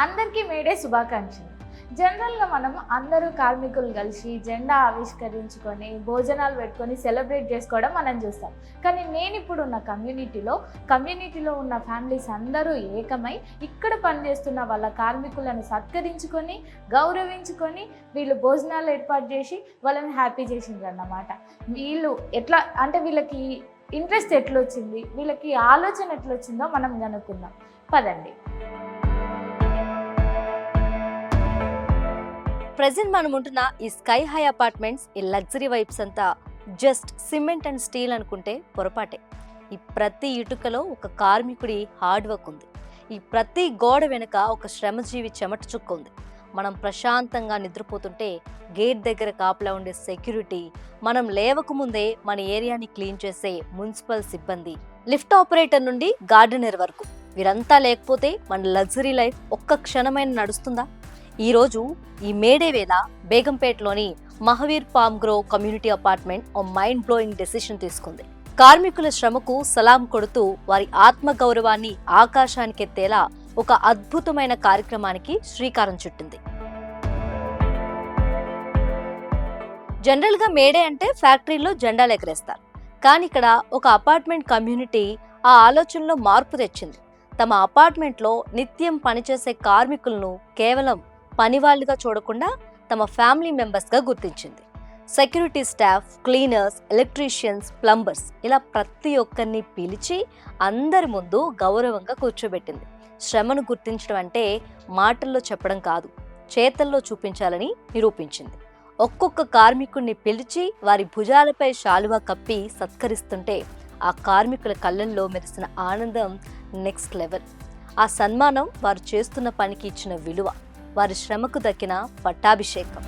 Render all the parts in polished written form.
అందరికీ మేడే శుభాకాంక్షలు. జనరల్గా మనం అందరూ కార్మికులు కలిసి జెండా ఆవిష్కరించుకొని భోజనాలు పెట్టుకొని సెలబ్రేట్ చేసుకోవడం మనం చూస్తాం. కానీ నేను ఇప్పుడు ఉన్న కమ్యూనిటీలో ఉన్న ఫ్యామిలీస్ అందరూ ఏకమై ఇక్కడ పనిచేస్తున్న వాళ్ళ కార్మికులను సత్కరించుకొని గౌరవించుకొని వీళ్ళు భోజనాలు ఏర్పాటు చేసి వాళ్ళని హ్యాపీ చేసిండ్రు అన్నమాట. వీళ్ళు ఎట్లా అంటే వీళ్ళకి ఇంట్రెస్ట్ ఎట్లొచ్చింది, వీళ్ళకి ఆలోచన ఎట్లొచ్చిందో మనం కనుక్కుందాం పదండి. ప్రెజెంట్ మనం ఉంటున్న ఈ స్కై హై అపార్ట్మెంట్స్, ఈ లగ్జరీ వైబ్స్ అంతా జస్ట్ సిమెంట్ అండ్ స్టీల్ అనుకుంటే పొరపాటే. ఈ ప్రతి ఇటుకలో ఒక కార్మికుడి హార్డ్ వర్క్ ఉంది. ఈ ప్రతి గోడ వెనుక ఒక శ్రమజీవి చెమట చుక్క ఉంది. మనం ప్రశాంతంగా నిద్రపోతుంటే గేట్ దగ్గర కాపలా ఉండే సెక్యూరిటీ, మనం లేవకముందే మన ఏరియాని క్లీన్ చేసే మున్సిపల్ సిబ్బంది, లిఫ్ట్ ఆపరేటర్ నుండి గార్డెనర్ వరకు, వీరంతా లేకపోతే మన లగ్జరీ లైఫ్ ఒక్క క్షణమైన నడుస్తుందా? ఈరోజు ఈ మేడే వేళ బేగంపేటలోని Mahavir palm grove community apartment ఓ మైండ్ బ్లోయింగ్ డెసిషన్ తీసుకుంది. కార్మికుల శ్రమకు సలాం కొడుతూ వారి ఆత్మ గౌరవాన్ని ఆకాశానికి ఎత్తేలా ఒక అద్భుతమైన కార్యక్రమానికి శ్రీకారం చుట్టింది. జనరల్గా మేడే అంటే ఫ్యాక్టరీలో జెండాలు ఎగరేస్తారు. కానీ ఇక్కడ ఒక అపార్ట్మెంట్ కమ్యూనిటీ ఆ ఆలోచనలో మార్పు తెచ్చింది. తమ అపార్ట్మెంట్లో నిత్యం పనిచేసే కార్మికులను కేవలం పనివాళ్లుగా చూడకుండా తమ ఫ్యామిలీ మెంబర్స్గా గుర్తించింది. Security staff, cleaners, electricians, plumbers, ఇలా ప్రతి ఒక్కరిని పిలిచి అందరి ముందు గౌరవంగా కూర్చోబెట్టింది. శ్రమను గుర్తించడం అంటే మాటల్లో చెప్పడం కాదు, చేతల్లో చూపించాలని నిరూపించింది. ఒక్కొక్క కార్మికుడిని పిలిచి వారి భుజాలపై శాలువా కప్పి సత్కరిస్తుంటే ఆ కార్మికుల కళ్ళల్లో మెరిసిన ఆనందం నెక్స్ట్ లెవెల్. ఆ సన్మానం వారు చేస్తున్న పనికి ఇచ్చిన విలువ, వారి శ్రమకు దక్కిన పట్టాభిషేకం.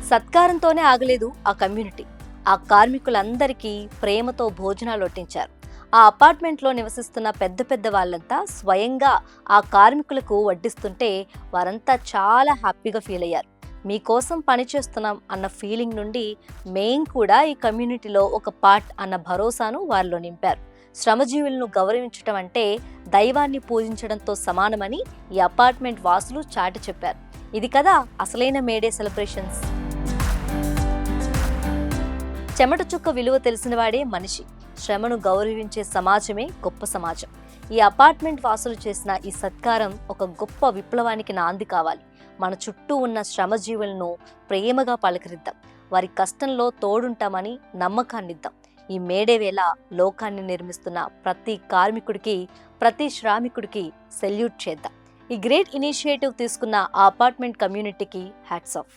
సత్కారంతోనే ఆగలేదు ఆ కమ్యూనిటీ. ఆ కార్మికులందరికీ ప్రేమతో భోజనాలు వడ్డించారు. ఆ అపార్ట్మెంట్లో నివసిస్తున్న పెద్ద పెద్ద వాళ్ళంతా స్వయంగా ఆ కార్మికులకు వడ్డిస్తుంటే వారంతా చాలా హ్యాపీగా ఫీల్ అయ్యారు. మీకోసం పనిచేస్తున్నాం అన్న ఫీలింగ్ నుండి మేం కూడా ఈ కమ్యూనిటీలో ఒక పార్ట్ అన్న భరోసాను వారిలో నింపారు. శ్రమజీవులను గౌరవించడం అంటే దైవాన్ని పూజించడంతో సమానమని ఈ అపార్ట్మెంట్ వాసులు చాటి చెప్పారు. ఇది కదా అసలైన మేడే సెలబ్రేషన్స్. చెమట చుక్క విలువ తెలిసిన వాడే మనిషి. శ్రమను గౌరవించే సమాజమే గొప్ప సమాజం. ఈ అపార్ట్మెంట్ వాసులు చేసిన ఈ సత్కారం ఒక గొప్ప విప్లవానికి నాంది కావాలి. మన చుట్టూ ఉన్న శ్రమజీవులను ప్రేమగా పలకరిద్దాం. వారి కష్టంలో తోడుంటామని నమ్మకాన్నిద్దాం. ఈ మేడే వేళ లోకాన్ని నిర్మిస్తున్న ప్రతి కార్మికుడికి, ప్రతి శ్రామికుడికి సెల్యూట్ చేద్దాం. ఈ గ్రేట్ ఇనిషియేటివ్ తీసుకున్న ఆ అపార్ట్మెంట్ కమ్యూనిటీకి హ్యాట్స్ ఆఫ్.